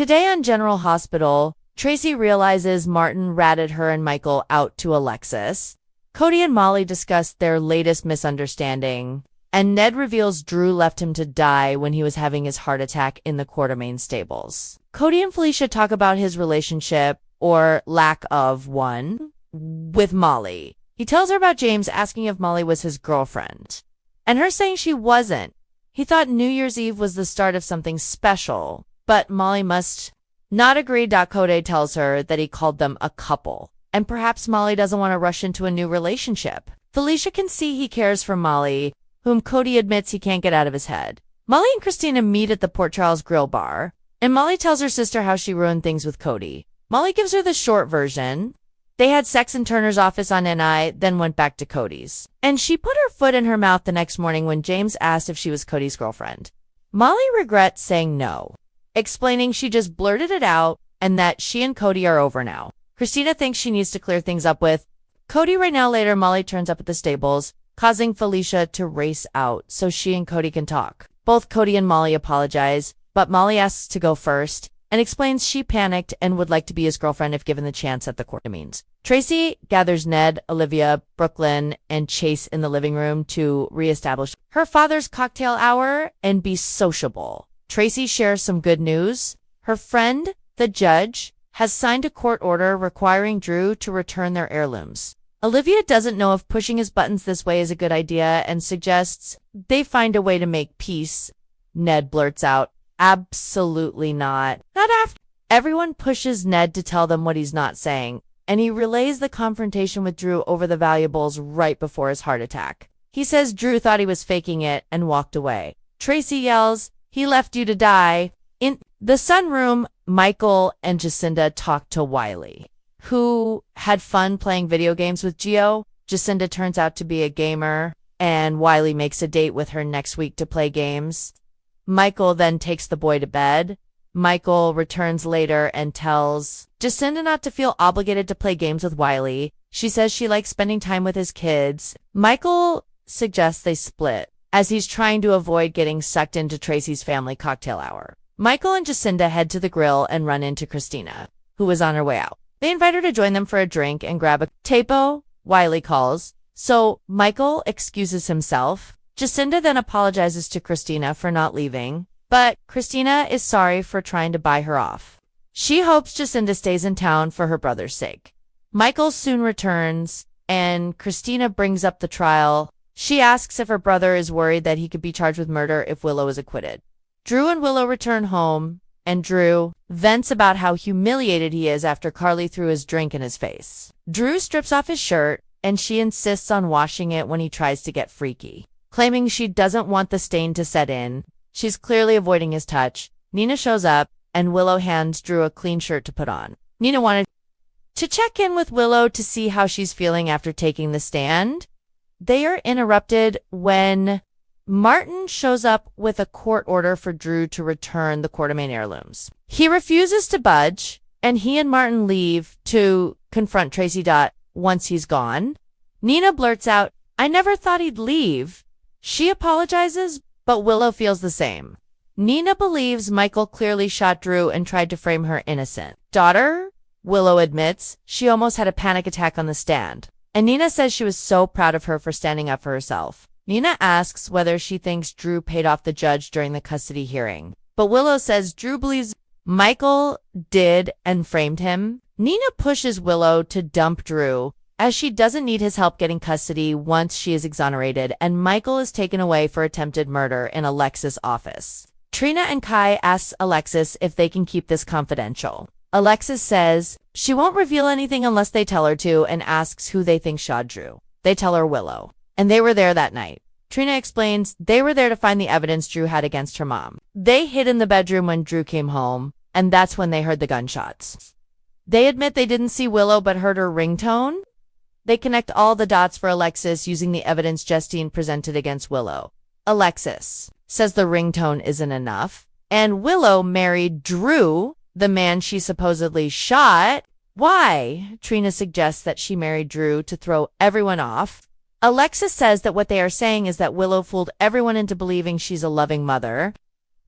Today on General Hospital, Tracy realizes Martin ratted her and Michael out to Alexis. Cody and Molly discuss their latest misunderstanding, and Ned reveals Drew left him to die when he was having his heart attack in the Quartermain stables. Cody and Felicia talk about his relationship, or lack of one, with Molly. He tells her about James asking if Molly was his girlfriend, and her saying she wasn't. He thought New Year's Eve was the start of something special, but Molly must not agree. Cody tells her that he called them a couple, and perhaps Molly doesn't want to rush into a new relationship. Felicia can see he cares for Molly, whom Cody admits he can't get out of his head. Molly and Christina meet at the Port Charles Grill Bar, and Molly tells her sister how she ruined things with Cody. Molly gives her the short version. They had sex in Turner's office on NI, then went back to Cody's. And she put her foot in her mouth the next morning when James asked if she was Cody's girlfriend. Molly regrets saying no, explaining she just blurted it out and that she and Cody are over now. Christina thinks she needs to clear things up with Cody right now. Later, Molly turns up at the stables, causing Felicia to race out so she and Cody can talk. Both Cody and Molly apologize, but Molly asks to go first and explains she panicked and would like to be his girlfriend if given the chance at the Quartermains. Tracy gathers Ned, Olivia, Brooklyn, and Chase in the living room to reestablish her father's cocktail hour and be sociable. Tracy shares some good news. Her friend, the judge, has signed a court order requiring Drew to return their heirlooms. Olivia doesn't know if pushing his buttons this way is a good idea and suggests they find a way to make peace. Ned blurts out, "Absolutely not. Not after." Everyone pushes Ned to tell them what he's not saying, and he relays the confrontation with Drew over the valuables right before his heart attack. He says Drew thought he was faking it and walked away. Tracy yells, "He left you to die." In the sunroom, Michael and Jacinda talk to Wiley, who had fun playing video games with Gio. Jacinda turns out to be a gamer, and Wiley makes a date with her next week to play games. Michael then takes the boy to bed. Michael returns later and tells Jacinda not to feel obligated to play games with Wiley. She says she likes spending time with his kids. Michael suggests they split, as he's trying to avoid getting sucked into Tracy's family cocktail hour. Michael and Jacinda head to the grill and run into Christina, who was on her way out. They invite her to join them for a drink and grab a tapo, Wiley calls, so Michael excuses himself. Jacinda then apologizes to Christina for not leaving, but Christina is sorry for trying to buy her off. She hopes Jacinda stays in town for her brother's sake. Michael soon returns, and Christina brings up the trial. She asks if her brother is worried that he could be charged with murder if Willow is acquitted. Drew and Willow return home, and Drew vents about how humiliated he is after Carly threw his drink in his face. Drew strips off his shirt, and she insists on washing it when he tries to get freaky, claiming she doesn't want the stain to set in. She's clearly avoiding his touch. Nina shows up, and Willow hands Drew a clean shirt to put on. Nina wanted to check in with Willow to see how she's feeling after taking the stand. They are interrupted when Martin shows up with a court order for Drew to return the Quartermain heirlooms. He refuses to budge, and he and Martin leave to confront Tracy once he's gone. Nina blurts out, "I never thought he'd leave." She apologizes, but Willow feels the same. Nina believes Michael clearly shot Drew and tried to frame her innocent daughter. Willow admits she almost had a panic attack on the stand, and Nina says she was so proud of her for standing up for herself. Nina asks whether she thinks Drew paid off the judge during the custody hearing, but Willow says Drew believes Michael did and framed him. Nina pushes Willow to dump Drew, as she doesn't need his help getting custody once she is exonerated, and Michael is taken away for attempted murder in Alexis' office. Trina and Kai asks Alexis if they can keep this confidential. Alexis says she won't reveal anything unless they tell her to, and asks who they think shot Drew. They tell her Willow, and they were there that night. Trina explains they were there to find the evidence Drew had against her mom. They hid in the bedroom when Drew came home, and that's when they heard the gunshots. They admit they didn't see Willow but heard her ringtone. They connect all the dots for Alexis using the evidence Justine presented against Willow. Alexis says the ringtone isn't enough, and Willow married Drew, the man she supposedly shot. Why? Trina suggests that she married Drew to throw everyone off. Alexis says that what they are saying is that Willow fooled everyone into believing she's a loving mother,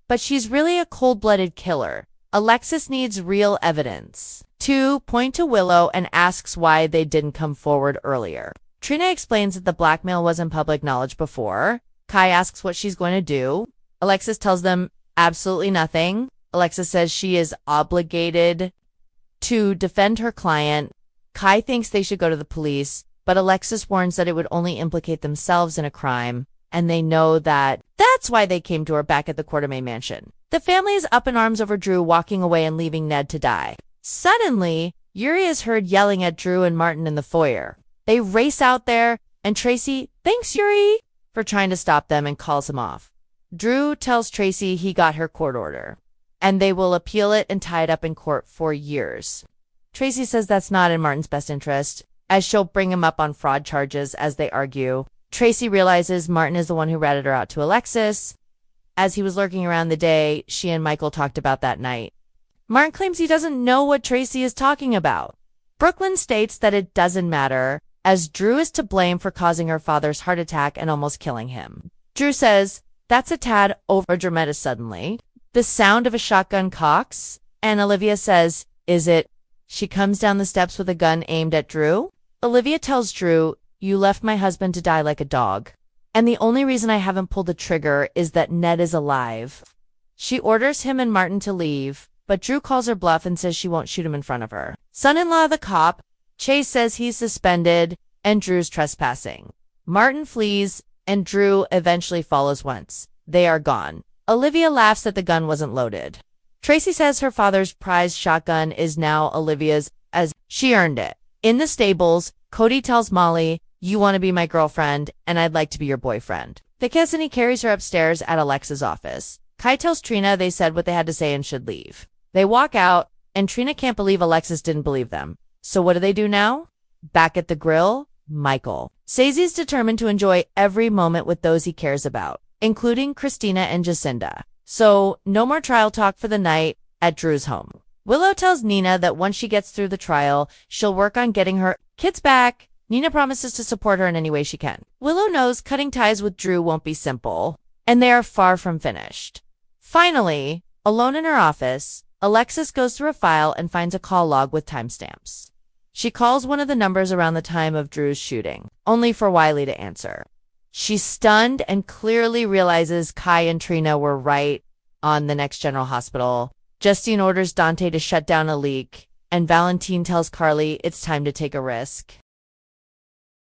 but she's really a cold-blooded killer. Alexis needs real evidence. 2. Point to Willow and asks why they didn't come forward earlier. Trina explains that the blackmail wasn't public knowledge before. Kai asks what she's going to do. Alexis tells them absolutely nothing. Alexis says she is obligated to defend her client. Kai thinks they should go to the police, but Alexis warns that it would only implicate themselves in a crime, and they know that's why they came to her back at the Quartermain mansion. The family is up in arms over Drew walking away and leaving Ned to die. Suddenly, Yuri is heard yelling at Drew and Martin in the foyer. They race out there, and Tracy thanks Yuri for trying to stop them and calls him off. Drew tells Tracy he got her court order, and they will appeal it and tie it up in court for years. Tracy says that's not in Martin's best interest, as she'll bring him up on fraud charges as they argue. Tracy realizes Martin is the one who ratted her out to Alexis. As he was lurking around the day she and Michael talked about that night. Martin claims he doesn't know what Tracy is talking about. Brooklyn states that it doesn't matter, as Drew is to blame for causing her father's heart attack and almost killing him. Drew says that's a tad overdramatic suddenly. The sound of a shotgun cocks, and Olivia says, is it? She comes down the steps with a gun aimed at Drew. Olivia tells Drew, you left my husband to die like a dog. And the only reason I haven't pulled the trigger is that Ned is alive. She orders him and Martin to leave, but Drew calls her bluff and says she won't shoot him in front of her. Son-in-law of the cop, Chase says he's suspended and Drew's trespassing. Martin flees and Drew eventually follows once. They are gone. Olivia laughs that the gun wasn't loaded. Tracy says her father's prized shotgun is now Olivia's as she earned it. In the stables, Cody tells Molly, you want to be my girlfriend, and I'd like to be your boyfriend. They kiss and he carries her upstairs at Alexa's office. Kai tells Trina they said what they had to say and should leave. They walk out, and Trina can't believe Alexis didn't believe them. So what do they do now? Back at the grill, Michael. Sazy's determined to enjoy every moment with those he cares about, including Christina and Jacinda. So no more trial talk for the night at Drew's home. Willow tells Nina that once she gets through the trial, she'll work on getting her kids back. Nina promises to support her in any way she can. Willow knows cutting ties with Drew won't be simple, and they are far from finished. Finally, alone in her office, Alexis goes through a file and finds a call log with timestamps. She calls one of the numbers around the time of Drew's shooting, only for Wiley to answer. She's stunned and clearly realizes Kai and Trina were right on the next General Hospital. Justine orders Dante to shut down a leak, and Valentine tells Carly it's time to take a risk.